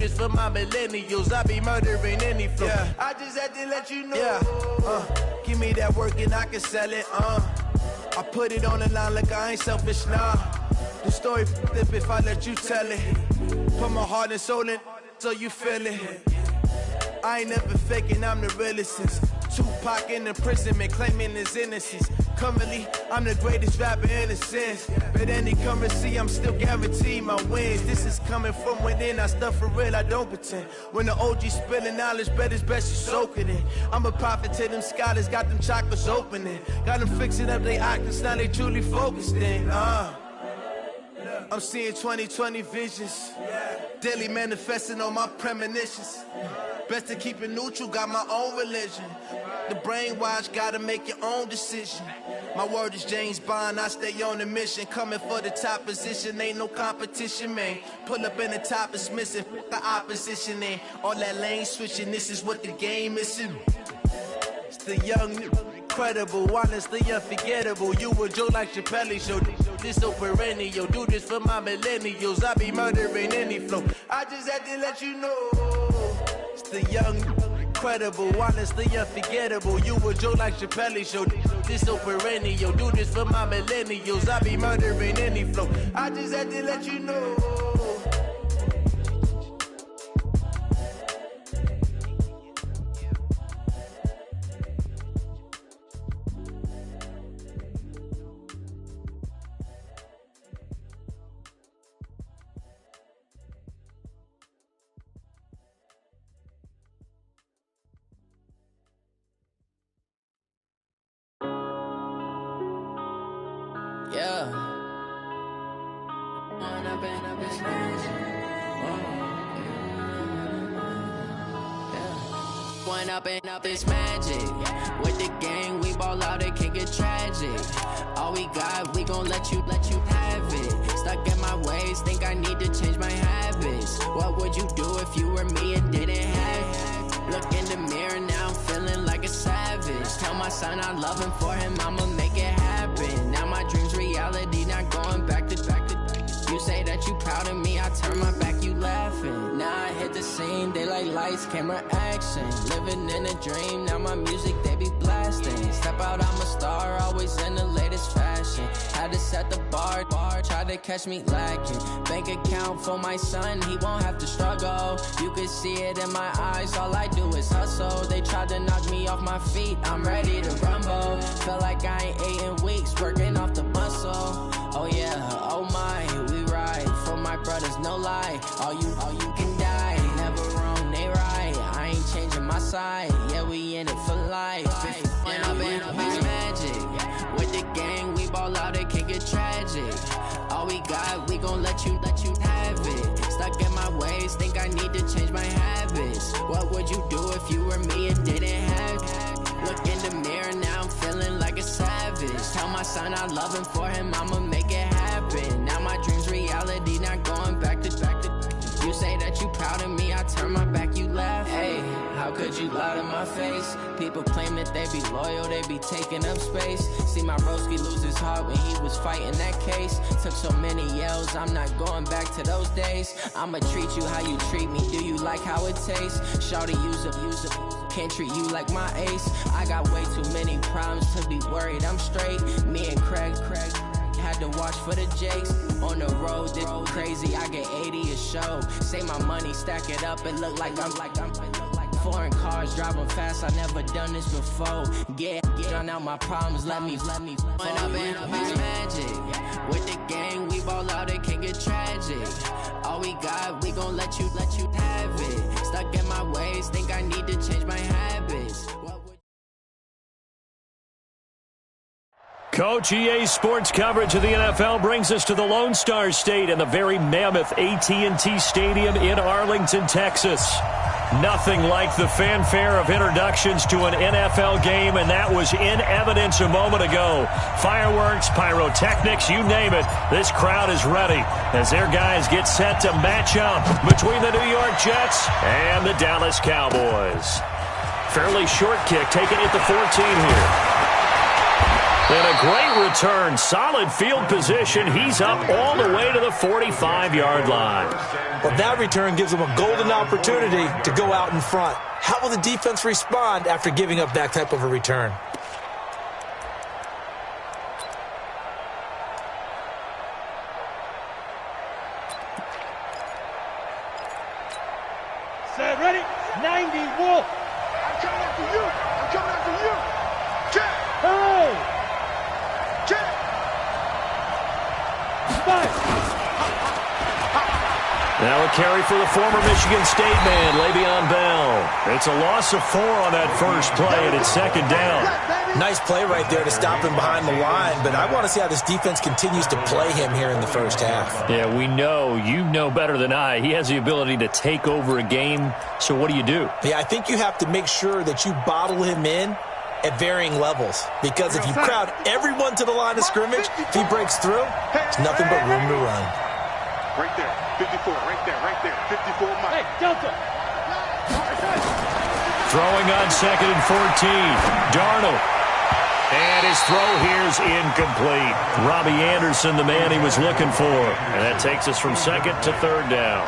This for my millennials, I be murdering any flow. Yeah. I just had to let you know. Yeah. Give me that work and I can sell it. I put it on the line like I ain't selfish, nah. The story flip if I let you tell it. Put my heart and soul in so you feel it. I ain't never faking, I'm the realest since Tupac in imprisonment, claiming his innocence. Currently, I'm the greatest rapper in a sense. But any currency, I'm still guaranteed my wins. This is coming from within, I stuff for real, I don't pretend. When the OG spilling knowledge, bet it's best you soak it in. I'm a prophet to them scholars, got them chakras opening. Got them fixing up their octaves, now they truly focused in. I'm seeing 2020 visions. Daily manifesting on my premonitions. Best to keep it neutral, got my own religion. The brainwash, gotta make your own decision. My word is James Bond, I stay on the mission. Coming for the top position, ain't no competition, man. Pull up in the top, it's missing, the opposition in. All that lane switching, this is what the game is. It's the young, incredible, honestly unforgettable. You a joke like Chappelle show. This so perennial, do this for my millennials. I be murdering any flow. I just had to let you know. It's the young, incredible, honestly unforgettable. You a joke like Chappelle show. This so perennial, do this for my millennials. I be murdering any flow. I just had to let you know. Up this magic. With the gang, we ball out, it can get tragic. All we got, we gon' let you have it. Stuck in my ways, think I need to change my habits. What would you do if you were me and didn't have it? Look in the mirror, now I'm feeling like a savage. Tell my son I love him, for him I'ma make it happen. Now my dream's reality, not going back to. You say that you proud of me, I turn my back, you laughing. Now I hit the scene, they like lights, camera, action. Living in a dream, now my music, they be blasting. Step out, I'm a star, always in the latest fashion. Had to set the bar, try to catch me lacking. Bank account for my son, he won't have to struggle. You can see it in my eyes, all I do is hustle. They tried to knock me off my feet, I'm ready to rumble. Feel like I ain't ate in weeks, working off the muscle. Oh yeah, oh my, we ride for my brothers, no lie. All you can die, never wrong, they right. I ain't changing my side, yeah, we in it for life. When I've been up, it's magic. With the gang, we ball out, it can get tragic. All we got, we gon' let you have it. Stuck in my ways, think I need to change my habits. What would you do if you were me and didn't have it? Look in the mirror, now I'm feeling like a savage. Tell my son I love him, for him I'ma make it happen. Now my dream's reality, not going back to. You say that you proud of me, I turn my back, you laugh. Hey, how could you lie to my face? People claim that they be loyal, they be taking up space. See my broski lose his heart when he was fighting that case. Took so many yells, I'm not going back to those days. I'ma treat you how you treat me, do you like how it tastes? Shawty, use it. Can't treat you like my ace. I got way too many problems to be worried I'm straight. Me and Craig had to watch for the Jakes. On the road, this crazy, I get 80 a show. Say my money, stack it up, it look like I'm foreign cars, driving fast, I never done this before. Get on out my problems, let me. When I've been up, it's magic. With the gang, we ball out, it can get tragic. All we got, we gon' let you have it. Stuck in my ways, think I need to change my habits. Coach, EA Sports coverage of the NFL brings us to the Lone Star State and the very mammoth AT&T Stadium in Arlington, Texas. Nothing like the fanfare of introductions to an NFL game, and that was in evidence a moment ago. Fireworks, pyrotechnics, you name it. This crowd is ready as their guys get set to match up between the New York Jets and the Dallas Cowboys. Fairly short kick, taken at the 14 here. And a great return. Solid field position. He's up all the way to the 45-yard line. Well, that return gives them a golden opportunity to go out in front. How will the defense respond after giving up that type of a return? Set, ready? 90, Wolf. I'm coming after you. I'm coming after you. Jack. Hey. Jack. Five. Now a carry for the former Michigan State man, Le'Veon Bell. It's a loss of 4 on that first play, and it's second down. Nice play right there to stop him behind the line, but I want to see how this defense continues to play him here in the first half. Yeah, we know. You know better than I. He has the ability to take over a game, so what do you do? Yeah, I think you have to make sure that you bottle him in at varying levels, because if you crowd everyone to the line of scrimmage, if he breaks through, there's nothing but room to run. Right there, 54, right there, 54 miles. Hey, Delta. Throwing on second and 14. Darnold. And his throw here's incomplete. Robbie Anderson, the man he was looking for. And that takes us from second to third down.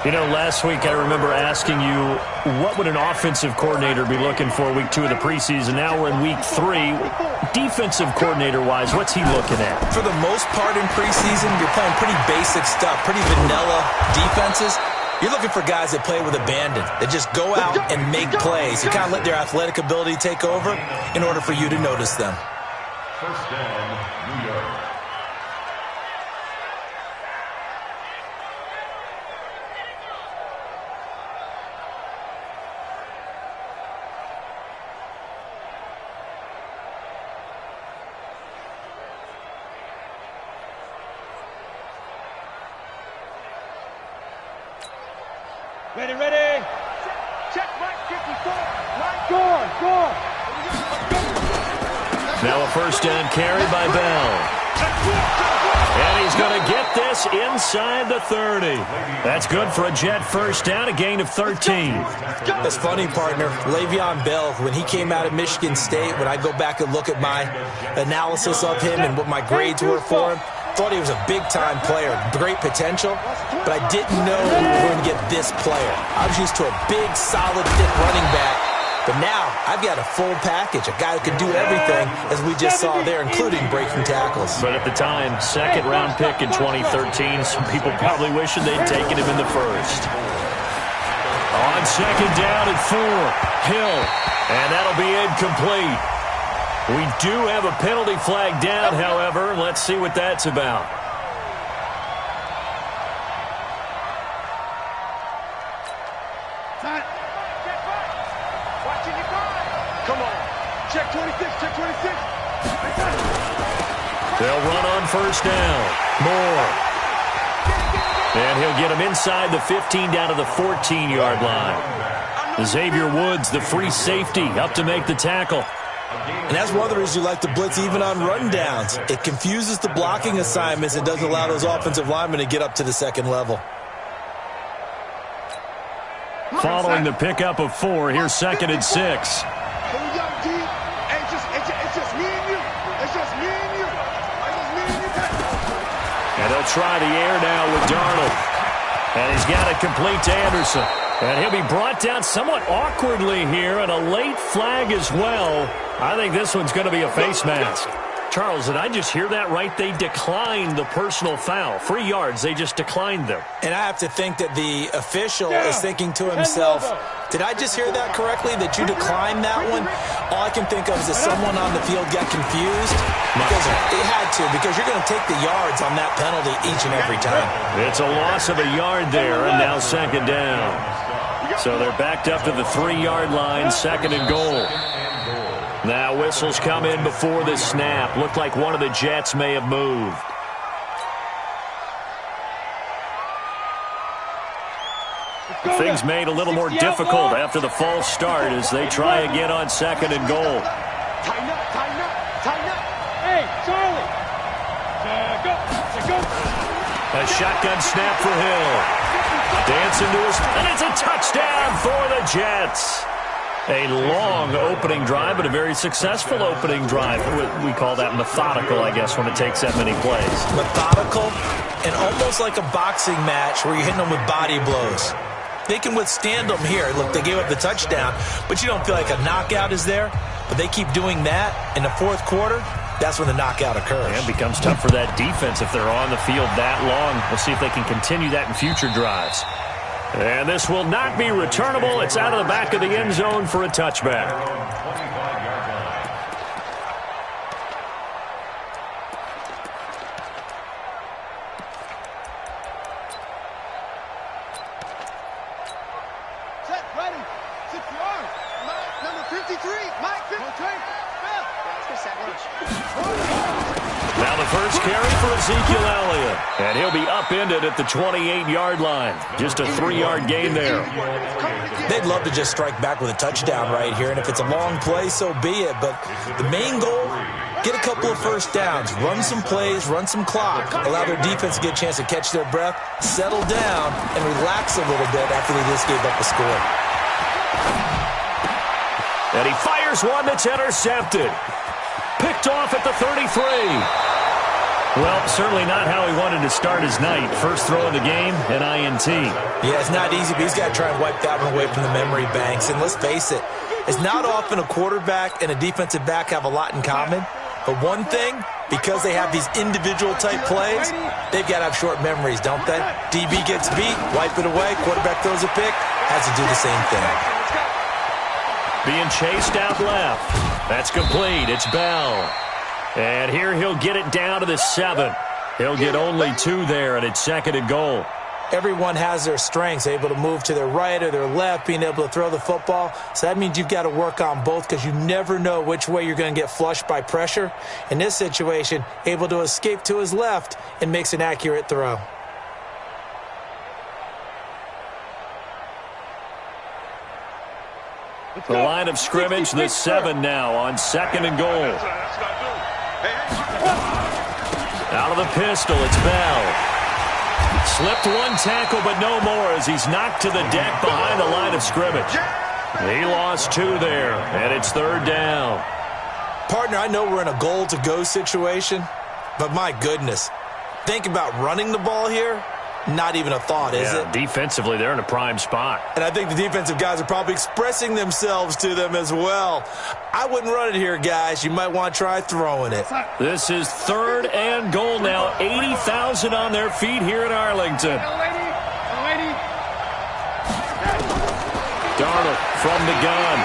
You know, last week I remember asking you, what would an offensive coordinator be looking for week 2 of the preseason? Now we're in week 3. Defensive coordinator-wise, what's he looking at? For the most part in preseason, you're playing pretty basic stuff, pretty vanilla defenses. You're looking for guys that play with abandon, that just go out and make plays. You kind of let their athletic ability take over in order for you to notice them. First down, New York. Ready, ready. Check right 54. Right, go. Now a first down carry by Bell. And he's going to get this inside the 30. That's good for a Jet first down, a gain of 13. That's funny, partner. Le'Veon Bell, when he came out of Michigan State, when I go back and look at my analysis of him and what my grades were for him, thought he was a big-time player, great potential, but I didn't know we were going to get this player. I was used to a big, solid, thick running back, but now I've got a full package, a guy who can do everything, as we just saw there, including breaking tackles. But at the time, second-round pick in 2013, some people probably wishing they'd taken him in the first. On second down at 4, Hill, and that'll be incomplete. We do have a penalty flag down, however. Let's see what that's about. Come on. Check 26, check 26. They'll run on first down. Moore. And he'll get him inside the 15 down to the 14-yard line. Xavier Woods, the free safety, up to make the tackle. And that's one of the reasons you like to blitz even on rundowns. It confuses the blocking assignments and doesn't allow those offensive linemen to get up to the second level. Following the pickup of 4, here's second and 6. Here we go, D. It's just me and you. It's just me and you. It's just me and you. And they'll try the air now with Darnold. And he's got it complete to Anderson. And he'll be brought down somewhat awkwardly here, and a late flag as well. I think this one's going to be a face mask. Charles, did I just hear that right? They declined the personal foul. 3 yards, they just declined them. And I have to think that the official is thinking to himself, did I just hear that correctly, that you declined that one? All I can think of is that someone on the field got confused. Because it had to, because you're going to take the yards on that penalty each and every time. It's a loss of a yard there, and now second down. So they're backed up to the 3-yard line, second and goal. Now whistles come in before the snap. Looked like one of the Jets may have moved. Things made a little more difficult after the false start as they try again on second and goal. Tighten up, tighten up, tighten up. Hey, Charlie. Go. A shotgun snap for Hill. Dancing to his, and it's a touchdown for the Jets. A long opening drive, but a very successful opening drive. We call that methodical, I guess, when it takes that many plays. Methodical and almost like a boxing match where you're hitting them with body blows. They can withstand them here. Look, they gave up the touchdown, but you don't feel like a knockout is there. But they keep doing that in the fourth quarter. That's when the knockout occurs. Yeah, it becomes tough for that defense if they're on the field that long. We'll see if they can continue that in future drives. And this will not be returnable. It's out of the back of the end zone for a touchback. Now the first carry for Ezekiel Elliott. And he'll be upended at the 28-yard line. Just a 3-yard gain there. They'd love to just strike back with a touchdown right here. And if it's a long play, so be it. But the main goal, get a couple of first downs. Run some plays, run some clock. Allow their defense to get a chance to catch their breath, settle down, and relax a little bit after they just gave up a score. And he fires one that's intercepted. Picked off at the 33. Well, certainly not how he wanted to start his night. First throw of the game, an INT. Yeah, it's not easy, but he's got to try and wipe that one away from the memory banks. And let's face it, it's not often a quarterback and a defensive back have a lot in common. But one thing, because they have these individual type plays, they've got to have short memories, don't they? DB gets beat, wipe it away, quarterback throws a pick, has to do the same thing. Being chased out left. That's complete. It's Bell. And here he'll get it down to the 7. He'll get only 2 there, and it's 2nd and goal. Everyone has their strengths, able to move to their right or their left, being able to throw the football. So that means you've got to work on both because you never know which way you're going to get flushed by pressure. In this situation, able to escape to his left and makes an accurate throw. The line of scrimmage, the 7 now on 2nd and goal. Out of the pistol, it's Bell. Slipped one tackle, but no more as he's knocked to the deck behind the line of scrimmage. He lost 2 there, and it's 3rd down. Partner, I know we're in a goal-to-go situation, but my goodness, think about running the ball here. Not even a thought, is it? Defensively, they're in a prime spot. And I think the defensive guys are probably expressing themselves to them as well. I wouldn't run it here, guys. You might want to try throwing it. This is 3rd and goal now. 80,000 on their feet here in Arlington. Darnold from the gun.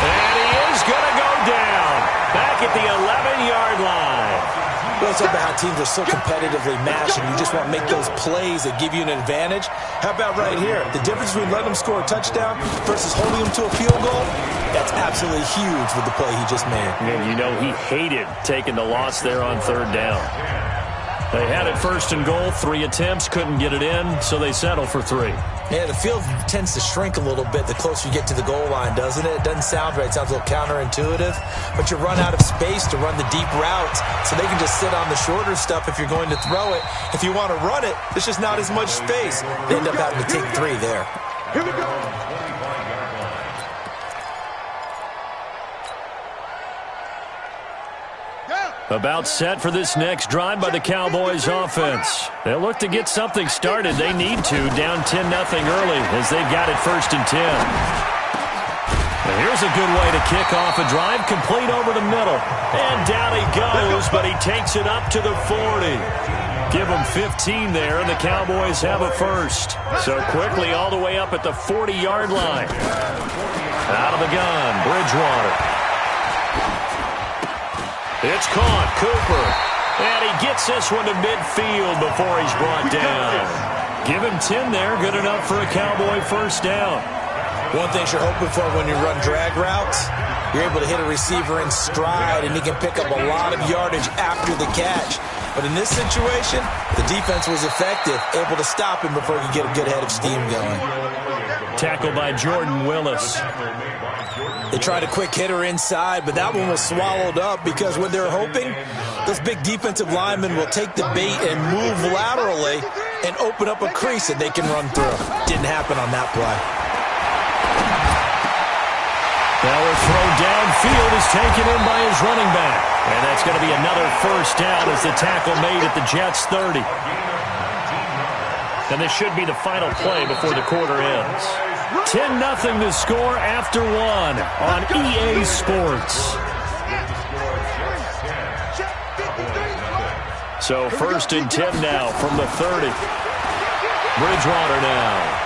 And he is going to go down. Back at the 11-yard line. Well, it's about how teams are so competitively matched, and you just want to make those plays that give you an advantage. How about right here? The difference between letting them score a touchdown versus holding them to a field goal, that's absolutely huge with the play he just made. And you know he hated taking the loss there on 3rd down. They had it 1st and goal, 3 attempts, couldn't get it in, so they settled for 3. Yeah, the field tends to shrink a little bit the closer you get to the goal line, doesn't it? It doesn't sound right. It sounds a little counterintuitive. But you run out of space to run the deep routes, so they can just sit on the shorter stuff if you're going to throw it. If you want to run it, there's just not as much space. They end up having to take 3 there. Here we go. About set for this next drive by the Cowboys offense. They'll look to get something started. They need to, down 10-0 early as they've got it 1st and 10. And here's a good way to kick off a drive, complete over the middle. And down he goes, but he takes it up to the 40. Give him 15 there, and the Cowboys have a first. So quickly all the way up at the 40-yard line. Out of the gun, Bridgewater. It's caught, Cooper. And he gets this one to midfield before he's brought down. Give him 10 there, good enough for a Cowboy first down. One thing you're hoping for when you run drag routes, you're able to hit a receiver in stride, and he can pick up a lot of yardage after the catch. But in this situation, the defense was effective, able to stop him before he could get a good head of steam going. Tackle by Jordan Willis. They tried a quick hitter inside, but that one was swallowed up because what they're hoping, those big defensive linemen will take the bait and move laterally and open up a crease that they can run through. Didn't happen on that play. Now a throw downfield is taken in by his running back. And that's going to be another first down as the tackle made at the Jets' 30. And this should be the final play before the quarter ends. 10-0 the score after one on EA Sports. So 1st and 10 now from the 30. Bridgewater now.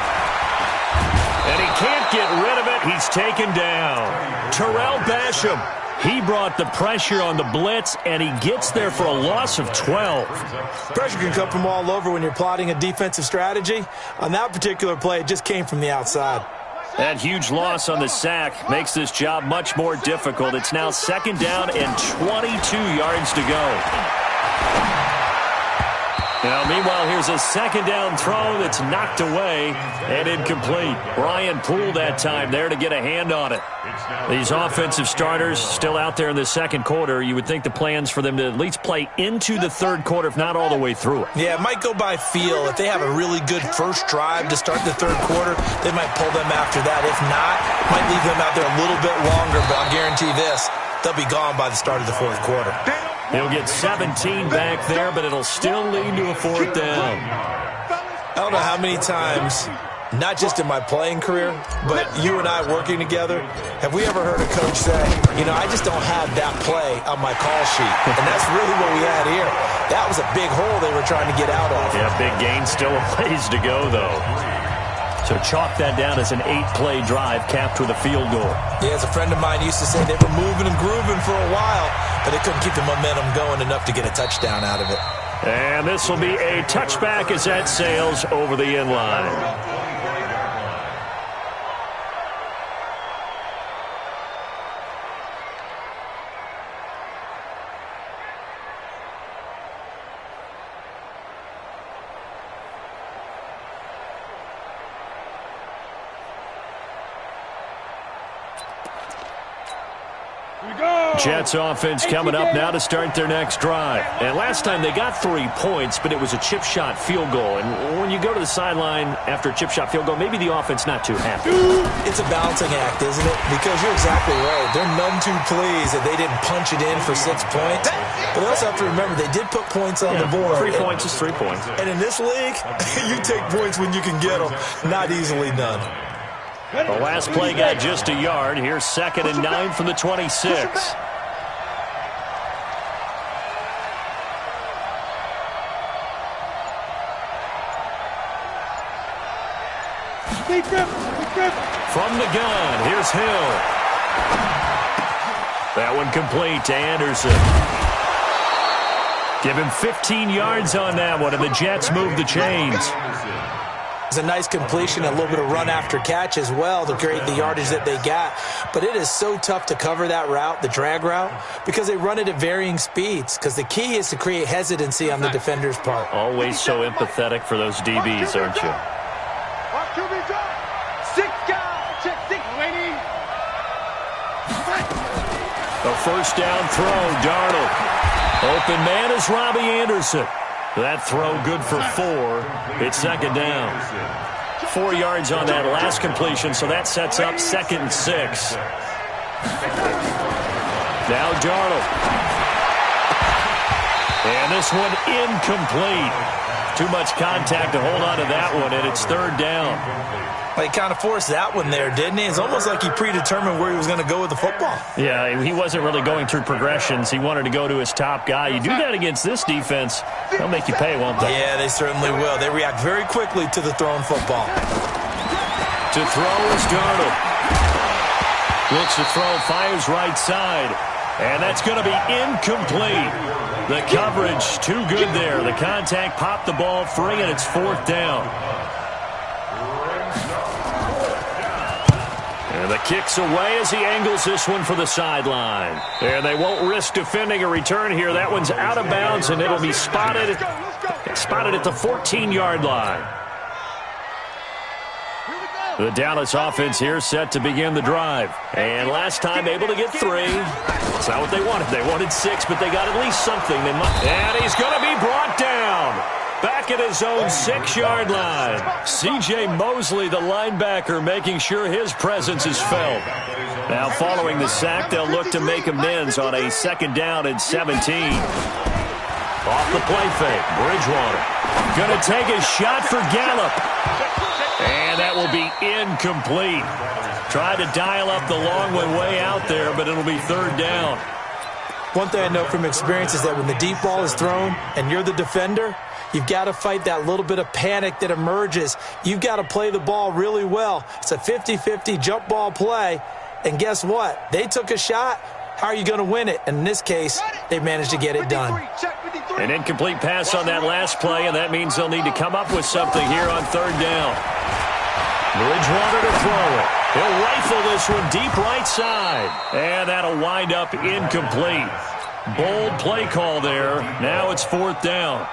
And he can't get rid of it. He's taken down. Terrell Basham. He brought the pressure on the blitz, and he gets there for a loss of 12. Pressure can come from all over when you're plotting a defensive strategy. On that particular play, it just came from the outside. That huge loss on the sack makes this job much more difficult. It's now 2nd down and 22 yards to go. Now, meanwhile, here's a 2nd down throw that's knocked away and incomplete. Brian Poole that time there to get a hand on it. These offensive starters still out there in the 2nd quarter. You would think the plans for them to at least play into the 3rd quarter, if not all the way through it. Yeah, it might go by feel. If they have a really good first drive to start the 3rd quarter, they might pull them after that. If not, might leave them out there a little bit longer, but I'll guarantee this, they'll be gone by the start of the 4th quarter. He'll get 17 back there, but it'll still lead to a 4th down. I don't know how many times, not just in my playing career, but you and I working together, have we ever heard a coach say, you know, I just don't have that play on my call sheet. And that's really what we had here. That was a big hole they were trying to get out of. Yeah, big gain, still a ways to go, though. So chalk that down as an 8-play drive capped with a field goal. Yeah, as a friend of mine used to say, they were moving and grooving for a while, but they couldn't keep the momentum going enough to get a touchdown out of it. And this will be a touchback as that sails over the end line. Jets offense coming up now to start their next drive. And last time they got 3 points, but it was a chip shot field goal. And when you go to the sideline after a chip shot field goal, maybe the offense not too happy. It's a balancing act, isn't it? Because you're exactly right. They're none too pleased that they didn't punch it in for 6 points. But they also have to remember they did put points on the board. 3 points is 3 points. And in this league, you take points when you can get them. Not easily done. The last play got just a yard. Here's 2nd and 9 from the 26. From the gun, here's Hill. That one complete to Anderson. Give him 15 yards on that one, and the Jets move the chains. It's a nice completion, a little bit of run after catch as well to create the yardage that they got. But it is so tough to cover that route, the drag route, because they run it at varying speeds. Because the key is to create hesitancy on the defender's part. Always so empathetic for those DBs, aren't you? A first down throw, Darnold. Open man is Robbie Anderson. That throw good for 4. It's 2nd down. 4 yards on that last completion, so that sets up 2nd and 6. Now Darnold. And this one incomplete. Too much contact to hold on to that one, and it's 3rd down. Well, he kind of forced that one there, didn't he? It's almost like he predetermined where he was going to go with the football. Yeah, he wasn't really going through progressions. He wanted to go to his top guy. You do that against this defense, they'll make you pay, won't they? Yeah, they certainly will. They react very quickly to the thrown football. To throw is Darnold. Looks to throw, fires right side. And that's going to be incomplete. The coverage too good there. The contact popped the ball free, and it's 4th down. And the kick's away as he angles this one for the sideline. And they won't risk defending a return here. That one's out of bounds, and it'll be spotted at the 14-yard line. The Dallas offense here set to begin the drive. And last time able to get 3. That's not what they wanted. They wanted 6, but they got at least something. And he's going to be brought down. Back back at his own 6-yard line. C.J. Mosley, the linebacker, making sure his presence is felt. Now following the sack, they'll look to make amends on a 2nd down and 17. Off the play fake, Bridgewater. Going to take a shot for Gallup. And that will be incomplete. Tried to dial up the long one way out there, but it'll be 3rd down. One thing I know from experience is that when the deep ball is thrown and you're the defender, you've got to fight that little bit of panic that emerges. You've got to play the ball really well. It's a 50-50 jump ball play. And guess what? They took a shot. How are you going to win it? And in this case, they managed to get it done. An incomplete pass on that last play, and that means they'll need to come up with something here on 3rd down. Bridgewater to throw it. He'll rifle this one deep right side. And that'll wind up incomplete. Bold play call there. Now it's 4th down.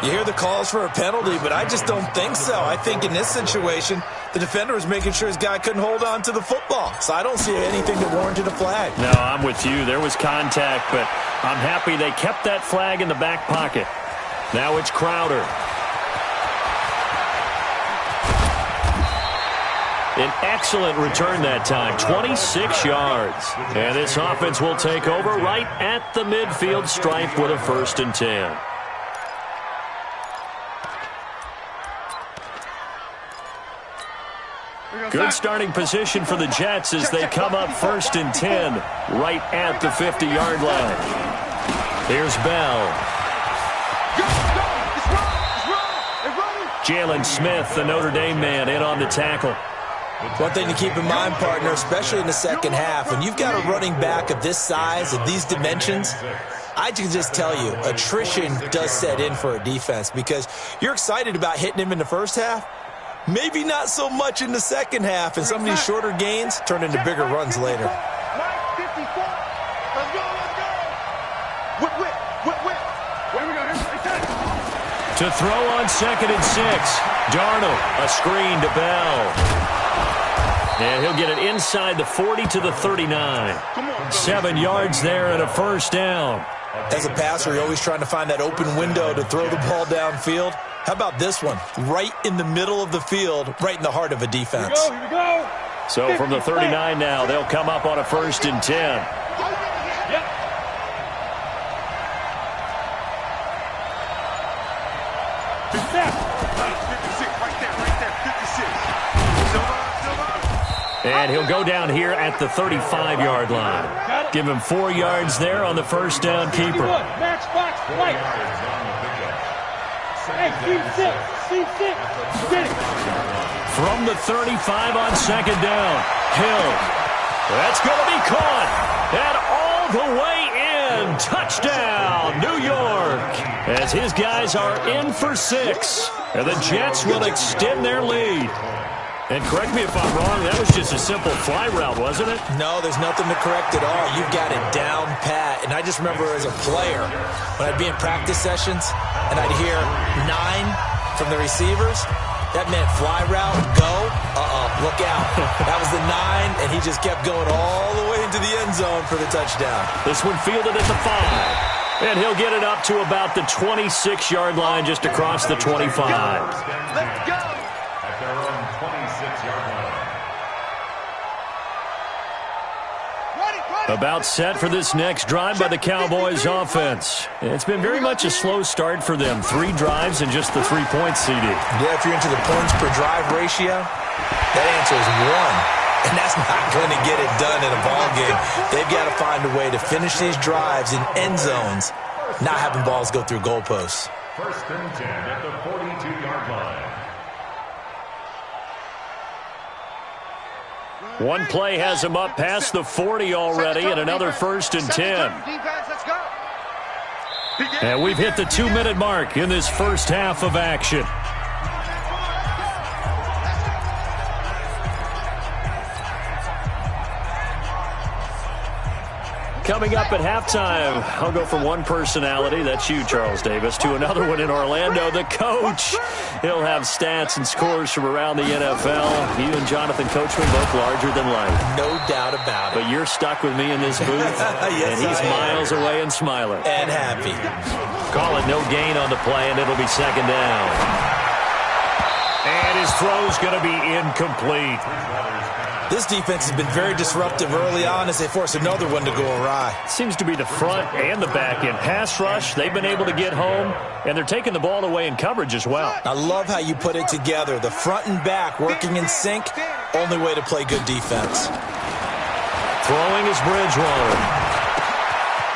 You hear the calls for a penalty, but I just don't think so. I think in this situation, the defender was making sure his guy couldn't hold on to the football. So I don't see anything that warranted a flag. No, I'm with you. There was contact, but I'm happy they kept that flag in the back pocket. Now it's Crowder. An excellent return that time, 26 yards. And this offense will take over right at the midfield stripe with a 1st and 10. Good starting position for the Jets as they come up 1st and 10 right at the 50-yard line. Here's Bell. Jalen Smith, the Notre Dame man, in on the tackle. One thing to keep in mind, partner, especially in the 2nd half, when you've got a running back of this size, of these dimensions, I can just tell you, attrition does set in for a defense because you're excited about hitting him in the 1st half. Maybe not so much in the 2nd half, and some of these shorter gains turn into bigger runs later. To throw on 2nd and 6. Darnold, a screen to Bell. And he'll get it inside the 40 to the 39. 7 yards there and a 1st down. As a passer, you're always trying to find that open window to throw the ball downfield. How about this one? Right in the middle of the field, right in the heart of a defense. Here we go. So from the 39 now, they'll come up on a 1st and 10. Yep. And he'll go down here at the 35-yard line. Give him 4 yards there on the 1st down keeper. Match box play. Hey, C6. Get it. From the 35 on 2nd down. Hill. That's going to be caught. And all the way in. Touchdown, New York. As his guys are in for 6. And the Jets will extend their lead. And correct me if I'm wrong, that was just a simple fly route, wasn't it? No, there's nothing to correct at all. You've got it down pat. And I just remember as a player, when I'd be in practice sessions and I'd hear 9 from the receivers, that meant fly route, go, look out. That was the 9, and he just kept going all the way into the end zone for the touchdown. This one fielded at the 5. And he'll get it up to about the 26-yard line just across the 25. Let's go. At their own 26-yard line. About set for this next drive by the Cowboys offense. It's been very much a slow start for them. 3 drives and just the 3 points, CD. Yeah, if you're into the points per drive ratio, that answer is 1. And that's not going to get it done in a ball game. They've got to find a way to finish these drives in end zones, not having balls go through goalposts. 1st and 10 at the 42-yard line. One play has him up past the 40 already, and another 1st and 10. And we've hit the 2-minute mark in this first half of action. Coming up at halftime, I'll go from one personality, that's you, Charles Davis, to another one in Orlando, the coach. He'll have stats and scores from around the NFL. You and Jonathan Coachman both larger than life. No doubt about it. But you're stuck with me in this booth, yes, and he's miles away and smiling. And happy. Call it no gain on the play, and it'll be second down. And his throw's going to be incomplete. This defense has been very disruptive early on as they force another one to go awry. Seems to be the front and the back end. Pass rush, they've been able to get home, and they're taking the ball away in coverage as well. I love how you put it together. The front and back working in sync, only way to play good defense. Throwing is Bridgewater.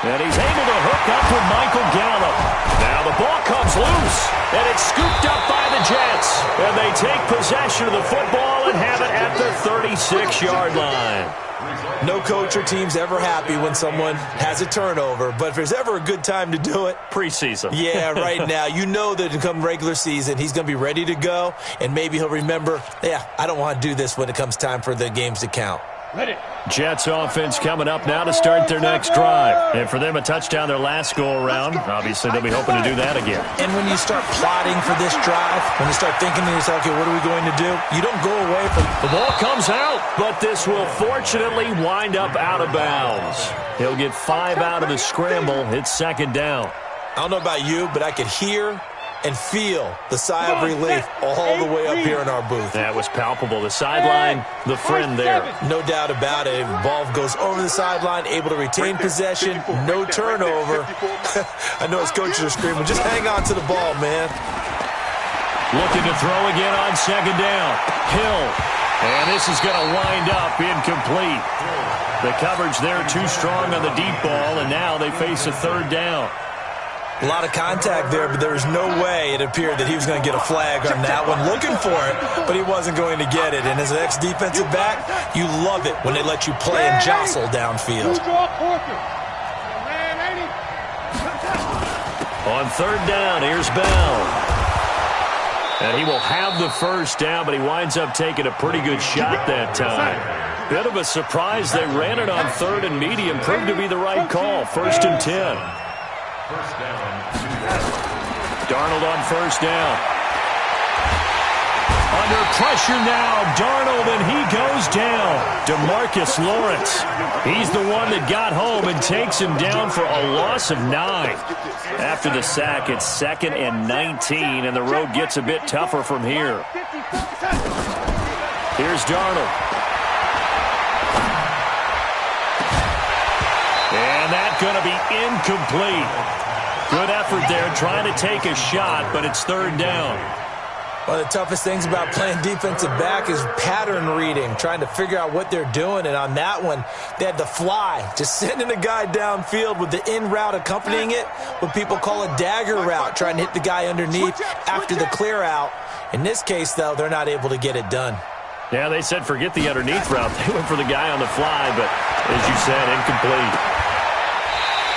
And he's able to hook up with Michael Gallup. Now the ball comes loose, and it's scooped up by the Jets. And they take possession of the football and have it at the 36-yard line. No coach or team's ever happy when someone has a turnover, but if there's ever a good time to do it, preseason. Yeah, right now. You know that come regular season, he's going to be ready to go, and maybe he'll remember, yeah, I don't want to do this when it comes time for the games to count. Jets offense coming up now to start their next drive. And for them, a touchdown their last go-around. Obviously, they'll be hoping to do that again. And when you start plotting for this drive, when you start thinking to yourself, okay, what are we going to do? You don't go away from... The ball comes out, but this will fortunately wind up out of bounds. He'll get 5 out of the scramble. It's second down. I don't know about you, but I could hear and feel the sigh of relief all the way up here in our booth. That was palpable. The sideline, the friend there. No doubt about it. Ball goes over the sideline, able to retain possession, no turnover. I know his coaches are screaming, just hang on to the ball, man. Looking to throw again on second down. Hill. And this is going to wind up incomplete. The coverage there too strong on the deep ball, and now they face a third down. A lot of contact there, but there was no way it appeared that he was going to get a flag on that one. Looking for it, but he wasn't going to get it. And as an ex-defensive back, you love it when they let you play and jostle downfield. On third down, here's Bell. And he will have the first down, but he winds up taking a pretty good shot that time. Bit of a surprise. They ran it on third and medium. Proved to be the right call. 1st and 10. First down. Darnold on first down. Under pressure now, Darnold, and he goes down. DeMarcus Lawrence. He's the one that got home and takes him down for a loss of 9. After the sack, it's 2nd and 19, and the road gets a bit tougher from here. Here's Darnold. And that's going to be incomplete. Good effort there, trying to take a shot, but it's third down. One of the toughest things about playing defensive back is pattern reading, trying to figure out what they're doing. And on that one, they had to fly, just sending a guy downfield with the in route accompanying it, what people call a dagger route, trying to hit the guy underneath after the clear out. In this case, though, they're not able to get it done. Yeah, they said forget the underneath route. They went for the guy on the fly, but as you said, incomplete.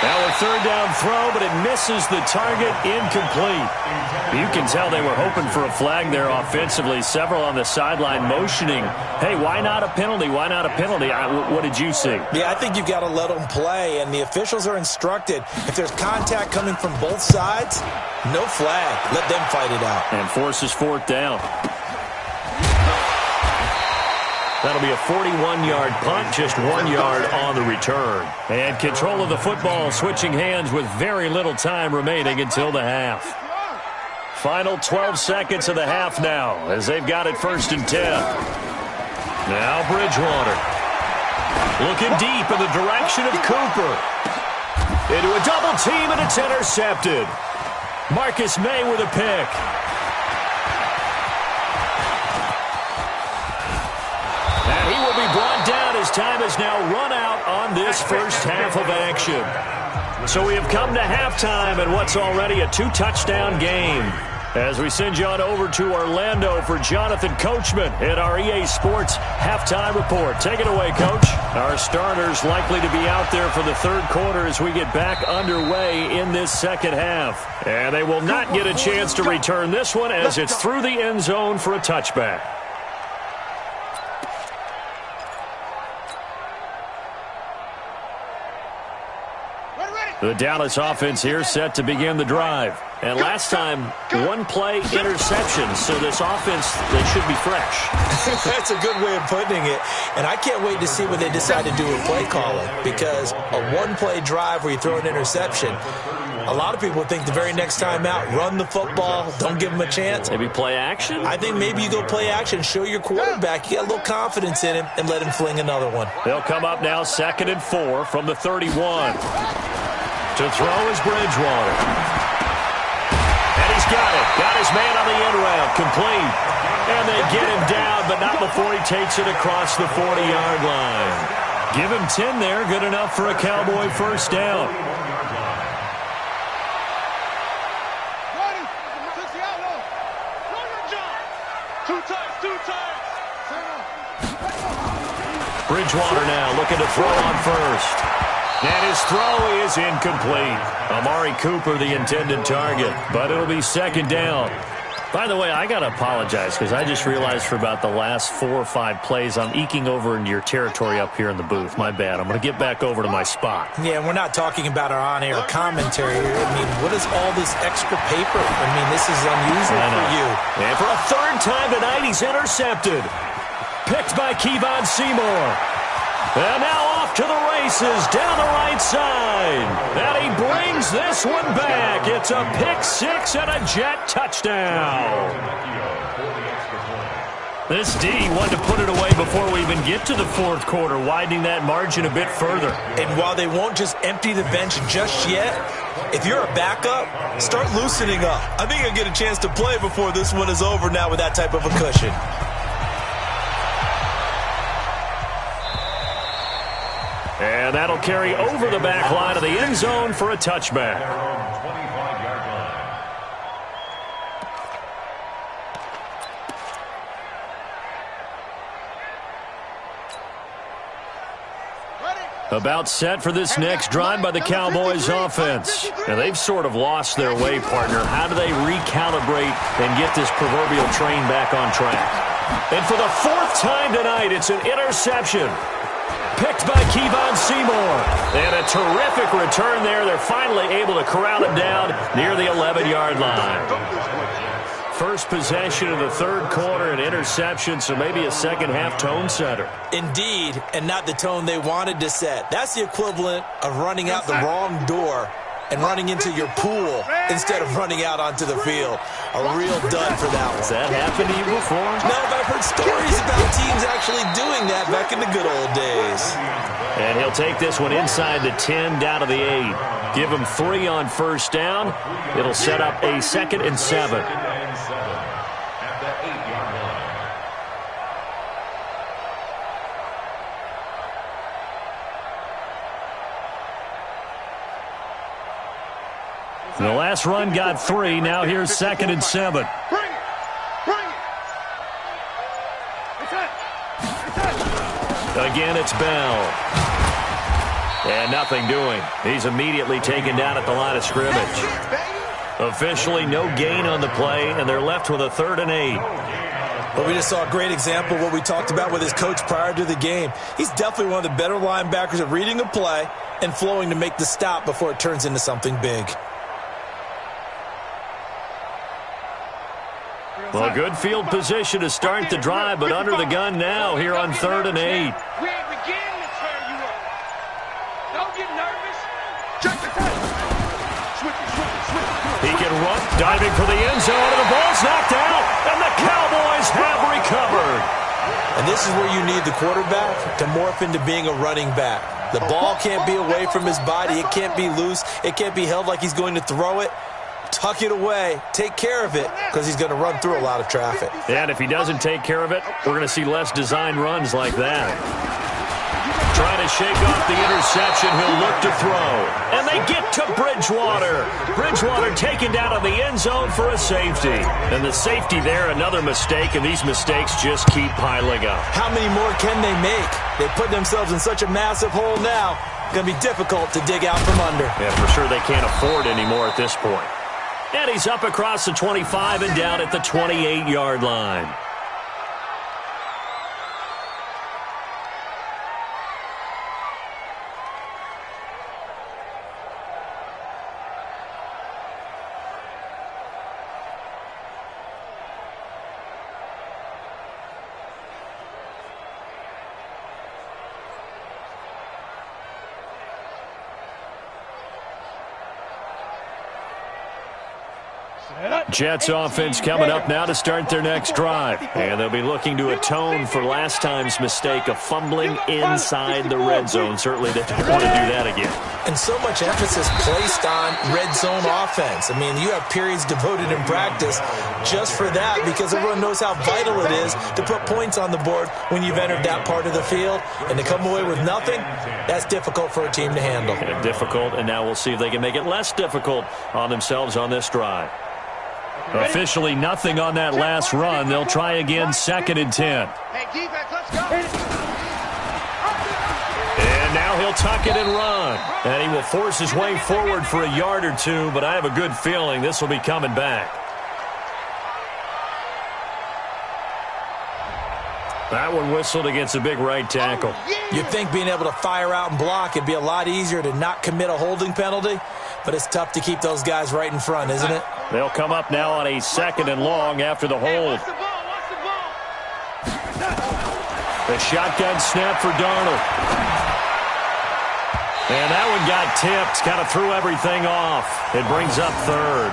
Now a third down throw, but it misses the target, incomplete. You can tell they were hoping for a flag there offensively. Several on the sideline motioning, hey, why not a penalty? Why not a penalty? What did you see? Yeah, I think you've got to let them play, and the officials are instructed. If there's contact coming from both sides, no flag. Let them fight it out. And forces 4th down. That'll be a 41-yard punt, just 1 yard on the return. And control of the football, switching hands with very little time remaining until the half. Final 12 seconds of the half now, as they've got it 1st and 10. Now Bridgewater. Looking deep in the direction of Cooper. Into a double team, and it's intercepted. Marcus May with a pick. And he will be brought down as time has now run out on this first half of action. So we have come to halftime in what's already a 2-touchdown game. As we send you on over to Orlando for Jonathan Coachman at our EA Sports Halftime Report. Take it away, Coach. Our starters likely to be out there for the third quarter as we get back underway in this second half. And they will not get a chance to return this one as it's through the end zone for a touchback. The Dallas offense here set to begin the drive. And last time, one-play interception. So this offense, they should be fresh. That's a good way of putting it. And I can't wait to see what they decide to do with play calling. Because a one-play drive where you throw an interception, a lot of people think the very next time out, run the football, don't give them a chance. Maybe play action? I think maybe you go play action, show your quarterback, you got a little confidence in him, and let him fling another one. They'll come up now 2nd and 4 from the 31. To throw is Bridgewater. And he's got it. Got his man on the end route. Complete. And they get him down, but not before he takes it across the 40-yard line. Give him 10 there. Good enough for a Cowboy first down. Bridgewater now looking to throw on first. And his throw is incomplete. Amari Cooper, the intended target, but it'll be 2nd down. By the way, I got to apologize because I just realized for about the last 4 or 5 plays, I'm eking over into your territory up here in the booth. My bad. I'm going to get back over to my spot. Yeah, we're not talking about our on-air commentary here. I mean, what is all this extra paper? I mean, this is unusual for you. And for a 3rd time tonight, he's intercepted. Picked by Kevon Seymour. And now off to the races down the right side. And he brings this one back. It's a pick 6 and a Jet touchdown. This D wanted to put it away before we even get to the 4th quarter, widening that margin a bit further. And while they won't just empty the bench just yet, if you're a backup, start loosening up. I think you'll get a chance to play before this one is over now with that type of a cushion. And that'll carry over the back line of the end zone for a touchback. About set for this next drive by the Cowboys offense. And they've sort of lost their way, partner. How do they recalibrate and get this proverbial train back on track? And for the 4th time tonight, it's an interception. Picked by Kevon Seymour. And a terrific return there. They're finally able to corral it down near the 11-yard line. First possession of the 3rd quarter, an interception, so maybe a second-half tone setter. Indeed, and not the tone they wanted to set. That's the equivalent of running out the wrong door and running into your pool instead of running out onto the field. A real dud for that one. Has that happened to you before? No, but I've heard stories about teams actually doing that back in the good old days. And he'll take this one inside the 10, down to the 8. Give him 3 on first down. It'll set up a 2nd and 7. The last run got 3. Now here's 2nd and 7. Bring it. Again, it's Bell. And nothing doing. He's immediately taken down at the line of scrimmage. Officially no gain on the play, and they're left with a 3rd and 8. But we just saw a great example of what we talked about with his coach prior to the game. He's definitely one of the better linebackers at reading a play and flowing to make the stop before it turns into something big. Well, good field position to start the drive, but under the gun now here on 3rd and 8. We ain't beginning to tear you up. Don't get nervous. Check the tape. He can run, diving for the end zone, and the ball's knocked out, and the Cowboys have recovered. And this is where you need the quarterback to morph into being a running back. The ball can't be away from his body. It can't be loose. It can't be held like he's going to throw it. Tuck it away, take care of it, because he's going to run through a lot of traffic. And if he doesn't take care of it, we're going to see less design runs like that. Trying to shake off the interception, he'll look to throw. And they get to Bridgewater. Bridgewater taken down in the end zone for a safety. And the safety there, another mistake, and these mistakes just keep piling up. How many more can they make? They put themselves in such a massive hole now. Going to be difficult to dig out from under. Yeah, for sure they can't afford anymore at this point. And he's up across the 25 and down at the 28-yard line. Jets offense coming up now to start their next drive. And they'll be looking to atone for last time's mistake of fumbling inside the red zone. Certainly they don't want to do that again. And so much emphasis placed on red zone offense. I mean, you have periods devoted in practice just for that because everyone knows how vital it is to put points on the board when you've entered that part of the field. And to come away with nothing, that's difficult for a team to handle. And difficult, and now we'll see if they can make it less difficult on themselves on this drive. Officially nothing on that last run. They'll try again, 2nd and 10. Hey, defense, let's go. And now he'll tuck it and run. And he will force his way forward for a yard or two, but I have a good feeling this will be coming back. That one whistled against a big right tackle. You'd think being able to fire out and block it'd be a lot easier to not commit a holding penalty, but it's tough to keep those guys right in front, isn't it? They'll come up now on a 2nd and long after the hold. The shotgun snap for Darnold. And that one got tipped, kind of threw everything off. It brings up 3rd.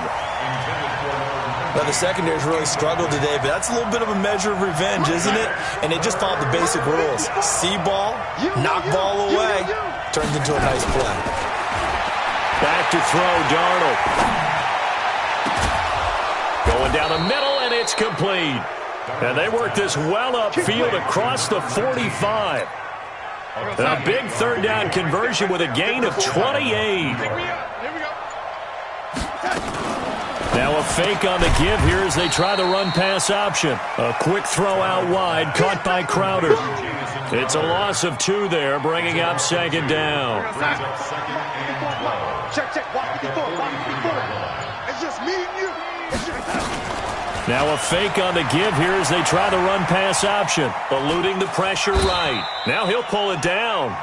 Well, the secondary's really struggled today, but that's a little bit of a measure of revenge, isn't it? And they just followed the basic rules. See ball, knock ball away, turns into a nice play. Back to throw, Darnold. Going down the middle, and it's complete. And they work this well upfield across the 45. A big 3rd down conversion with a gain of 28. Now a fake on the give here as they try the run-pass option. A quick throw out wide, caught by Crowder. It's a loss of 2 there, bringing up 2nd down. Check. Walk the foot. It's just me and you. Now a fake on the give here as they try the run-pass option. Eluding the pressure right. Now he'll pull it down.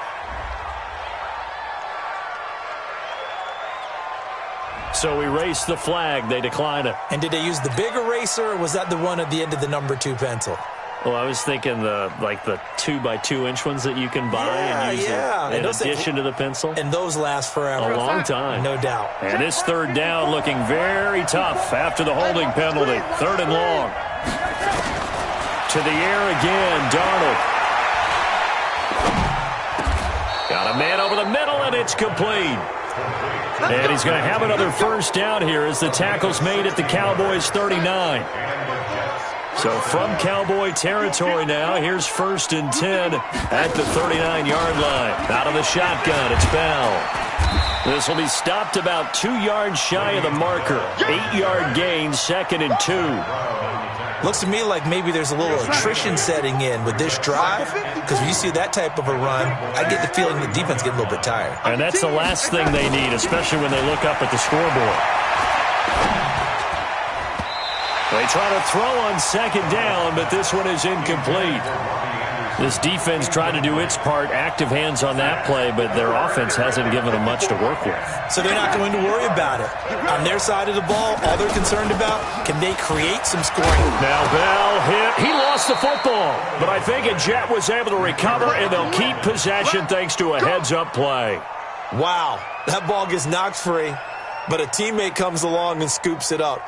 So erase the flag. They decline it. And did they use the big eraser, or was that the one at the end of the number 2 pencil? Well, I was thinking the 2x2-inch ones that you can buy and use in addition to the pencil. And those last forever. A long time. No doubt. And this 3rd down looking very tough after the holding penalty. 3rd and long. To the air again, Darnold. Got a man over the middle, and it's complete. And he's going to have another 1st down here as the tackle's made at the Cowboys' 39. So from Cowboy territory now, here's 1st and 10 at the 39-yard line. Out of the shotgun, it's Bell. This will be stopped about 2 yards shy of the marker. 8-yard gain, 2nd and 2. Looks to me like maybe there's a little attrition setting in with this drive, because when you see that type of a run, I get the feeling the defense getting a little bit tired. And that's the last thing they need, especially when they look up at the scoreboard. They try to throw on 2nd down, but this one is incomplete. This defense tried to do its part, active hands on that play, but their offense hasn't given them much to work with. So they're not going to worry about it. On their side of the ball, all they're concerned about, can they create some scoring? Now Bell hit. He lost the football, but I think a Jet was able to recover, and they'll keep possession thanks to a heads-up play. Wow, that ball gets knocked free, but a teammate comes along and scoops it up.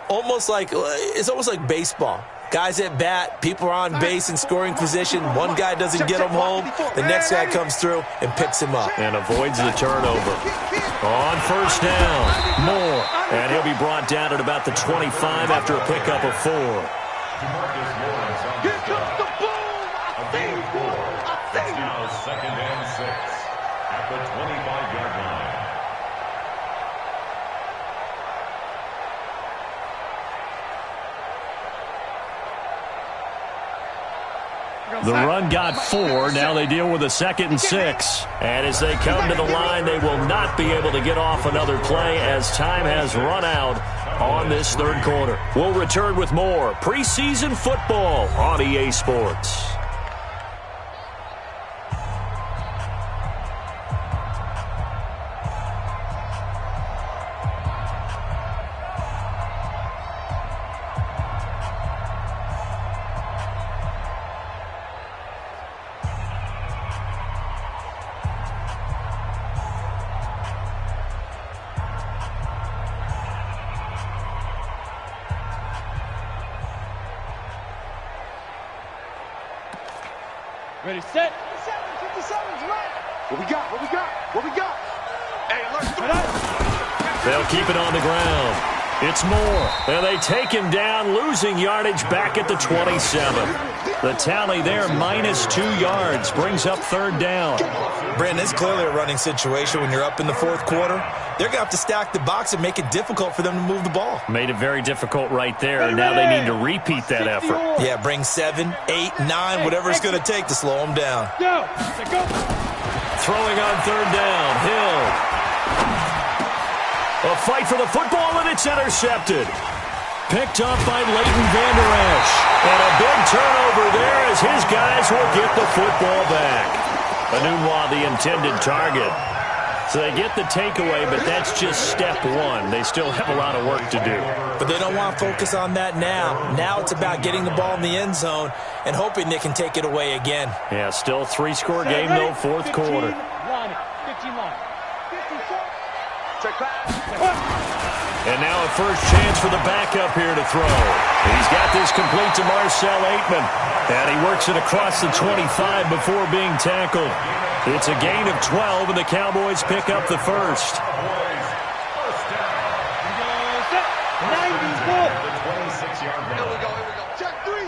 It's almost like baseball. Guys at bat, people are on base in scoring position. One guy doesn't get him home. The next guy comes through and picks him up. And avoids the turnover. On 1st down, Moore. And he'll be brought down at about the 25 after a pickup of 4. Here comes the boom. I think. It's now 2nd and 6 at the 25-yard line. The run got 4. Now they deal with a 2nd and 6. And as they come to the line, they will not be able to get off another play as time has run out on this 3rd quarter. We'll return with more preseason football on EA Sports. Ready, set. 57's right. What we got? What we got? What we got? Hey, alert. They'll keep it on the ground. It's Moore, and they take him down, losing yardage back at the 27. The tally there, -2 yards, brings up third down. Brandon, it's clearly a running situation when you're up in the fourth quarter. They're going to have to stack the box and make it difficult for them to move the ball. Made it very difficult right there, and now they need to repeat that effort. Yeah, bring 7, 8, 9, whatever it's going to take to slow them down. Go. Throwing on third down, Hill. A fight for the football, and it's intercepted. Picked up by Leighton Vander Esch. And a big turnover there as his guys will get the football back. Anunwa, the intended target. So they get the takeaway, but that's just step one. They still have a lot of work to do. But they don't want to focus on that now. Now it's about getting the ball in the end zone and hoping they can take it away again. Yeah, still 3-score game, though, fourth quarter. 15 line. And now a first chance for the backup here to throw. He's got this complete to Marcel Aitman. And he works it across the 25 before being tackled. It's a gain of 12, and the Cowboys pick up the first. 94. Here we go. Check three.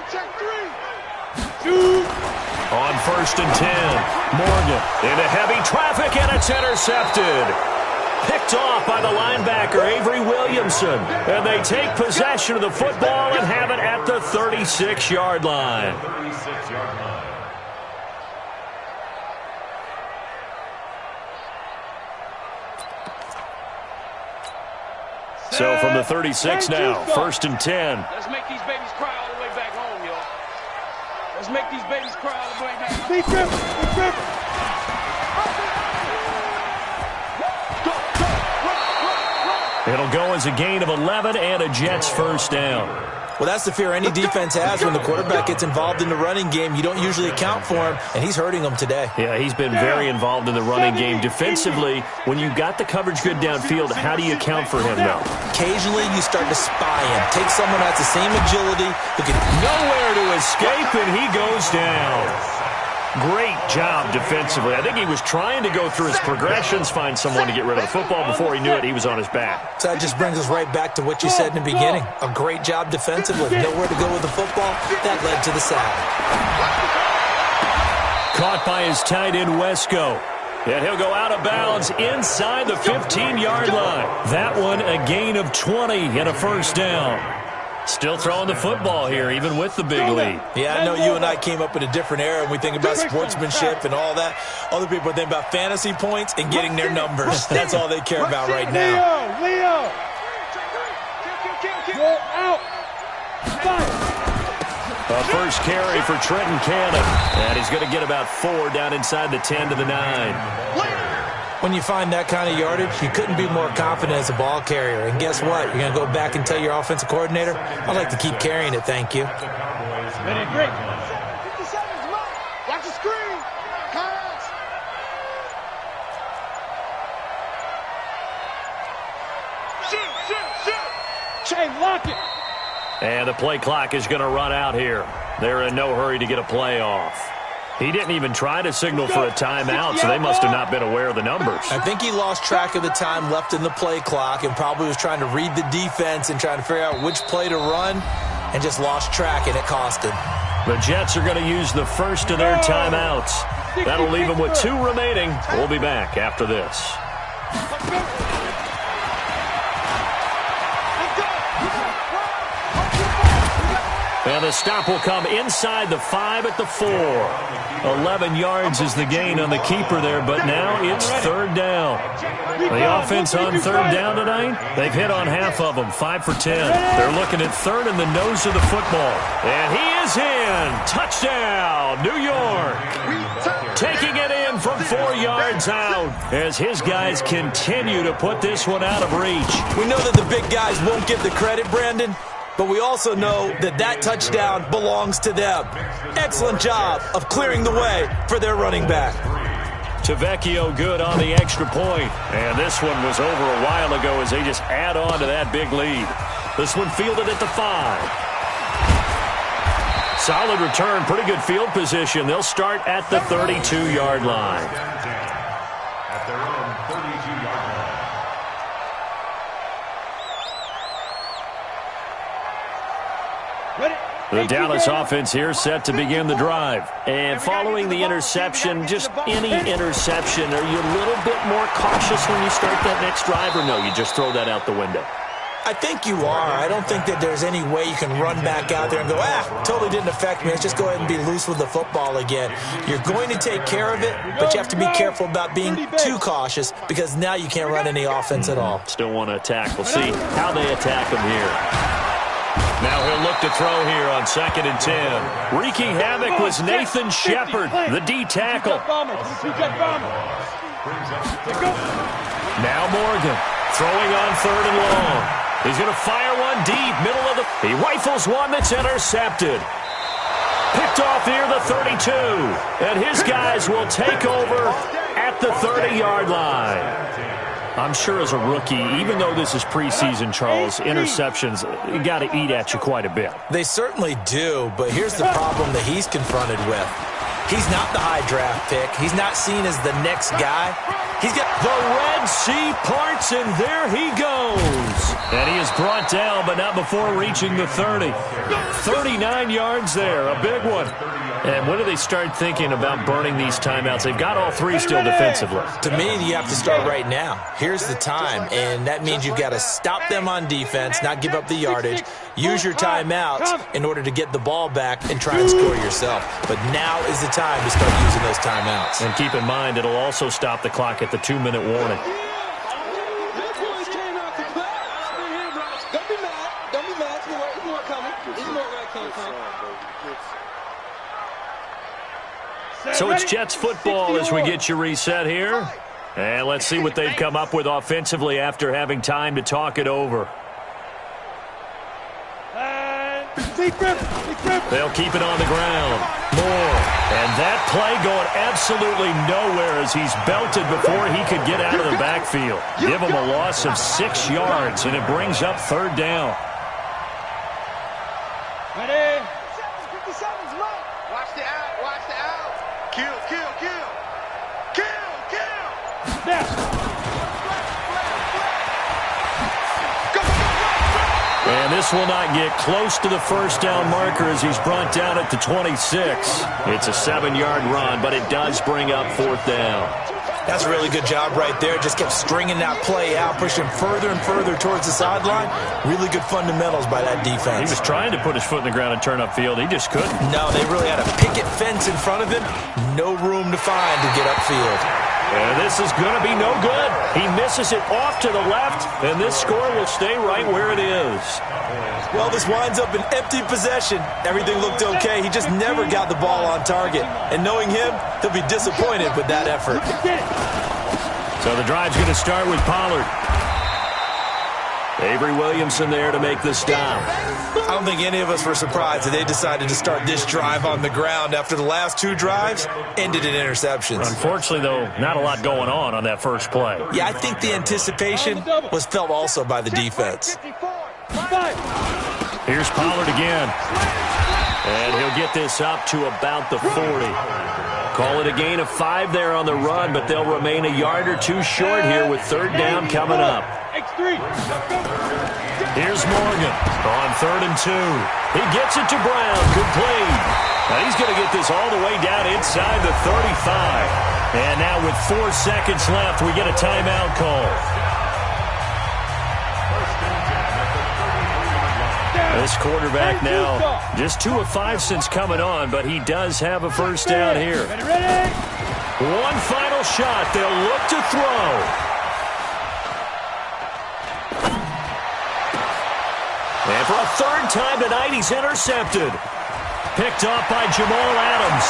On 1st and 10, Morgan into heavy traffic, and it's intercepted. Picked off by the linebacker, Avery Williamson. And they take possession of the football and have it at the 36-yard line. So from the 36 now, 1st and 10. Let's make these babies cry all the way back home, y'all. Let's make these babies cry all the way back home. Be tripping. It'll go as a gain of 11 and a Jets first down. Well, that's the fear any defense has when the quarterback gets involved in the running game. You don't usually account for him, and he's hurting them today. Yeah, he's been very involved in the running game. Defensively, when you've got the coverage good downfield, how do you account for him now? Occasionally, you start to spy him. Take someone that's the same agility who can nowhere to escape, and he goes down. Great job defensively. I think he was trying to go through his progressions, find someone to get rid of the football. Before he knew it, he was on his back. So that just brings us right back to what you said in the beginning. A great job defensively. Nowhere to go with the football. That led to the sack. Caught by his tight end, Wesco. And he'll go out of bounds inside the 15-yard line. That one a gain of 20 and a first down. Still throwing the football here, even with the big lead. Yeah, I know you and I came up in a different era, and we think about sportsmanship and all that. Other people think about fantasy points and getting their numbers. That's all they care about right now. Leo! Go out! A first carry for Trenton Cannon. And he's going to get about 4 down inside the 10 to the 9. When you find that kind of yardage, you couldn't be more confident as a ball carrier. And guess what? You're going to go back and tell your offensive coordinator, I'd like to keep carrying it, thank you. Ready, great. 57's right. Watch the screen. Pass. Shoot. Chain, lock it. And the play clock is going to run out here. They're in no hurry to get a play off. He didn't even try to signal for a timeout, so they must have not been aware of the numbers. I think he lost track of the time left in the play clock and probably was trying to read the defense and trying to figure out which play to run and just lost track, and it cost him. The Jets are going to use the first of their timeouts. That'll leave them with 2 remaining. We'll be back after this. And the stop will come inside the 5 at the 4. 11 yards is the gain on the keeper there, but now it's third down. The offense on third down tonight, they've hit on half of them, 5 for 10. They're looking at third in the nose of the football. And he is in. Touchdown, New York. Taking it in from 4 yards out as his guys continue to put this one out of reach. We know that the big guys won't get the credit, Brandon, but we also know that that touchdown belongs to them. Excellent job of clearing the way for their running back. Tavecchio good on the extra point. And this one was over a while ago as they just add on to that big lead. This one fielded at the 5. Solid return, pretty good field position. They'll start at the 32-yard line. At their own 32-yard line. The Dallas offense here set to begin the drive. And following the interception, just any interception, are you a little bit more cautious when you start that next drive, or no, you just throw that out the window? I think you are. I don't think that there's any way you can run back out there and go, totally didn't affect me. Let's just go ahead and be loose with the football again. You're going to take care of it, but you have to be careful about being too cautious because now you can't run any offense at all. Still want to attack. We'll see how they attack them here. Now he'll look to throw here on 2nd and 10. Wreaking havoc was Nathan Shepard, the D tackle. Now Morgan throwing on 3rd and long. He's going to fire one deep, middle of the... He rifles one that's intercepted. Picked off near the 32. And his guys will take over at the 30-yard line. I'm sure as a rookie, even though this is preseason, Charles, interceptions, you got to eat at you quite a bit. They certainly do, but here's the problem that he's confronted with. He's not the high draft pick. He's not seen as the next guy. He's got the Red Sea parts, and there he goes. And he is brought down, but not before reaching the 30. 39 yards there, a big one. And when do they start thinking about burning these timeouts? They've got all three still defensively. To me, you have to start right now. Here's the time, and that means you've got to stop them on defense, not give up the yardage, use your timeouts in order to get the ball back and try and score yourself. But now is the time to start using those timeouts. And keep in mind, it'll also stop the clock at the 2-minute warning. So it's Jets football as we get you reset here. And let's see what they've come up with offensively after having time to talk it over. They'll keep it on the ground. Moore. And that play going absolutely nowhere as he's belted before he could get out of the backfield. Give him a loss of 6 yards, and it brings up 3rd down. Ready? 57's right. Watch the out. Watch the out. Kill, kill, kill. Kill, kill. And this will not get close to the 1st down marker as he's brought down at the 26. It's a 7-yard run, but it does bring up 4th down. That's a really good job right there. Just kept stringing that play out, pushing further and further towards the sideline. Really good fundamentals by that defense. He was trying to put his foot in the ground and turn upfield. He just couldn't. No, they really had a picket fence in front of him. No room to find to get upfield. And this is going to be no good. He misses it off to the left, and this score will stay right where it is. Well, this winds up an empty possession. Everything looked okay. He just never got the ball on target. And knowing him, he'll be disappointed with that effort. So the drive's going to start with Pollard. Avery Williamson there to make the stop. I don't think any of us were surprised that they decided to start this drive on the ground after the last 2 drives ended in interceptions. Unfortunately, though, not a lot going on that first play. Yeah, I think the anticipation was felt also by the defense. Here's Pollard again. And he'll get this up to about the 40. Call it a gain of 5 there on the run, but they'll remain a yard or 2 short here with 3rd down coming up. Here's Morgan on 3rd and 2. He gets it to Brown, complete. Now he's going to get this all the way down inside the 35. And now with 4 seconds left, we get a timeout call. This quarterback now just 2 of 5 since coming on, but he does have a 1st down here. One final shot. They'll look to throw. And for a 3rd time tonight, he's intercepted. Picked off by Jamal Adams.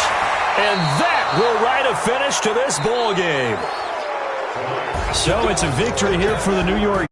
And that will write a finish to this ball game. So it's a victory here for the New York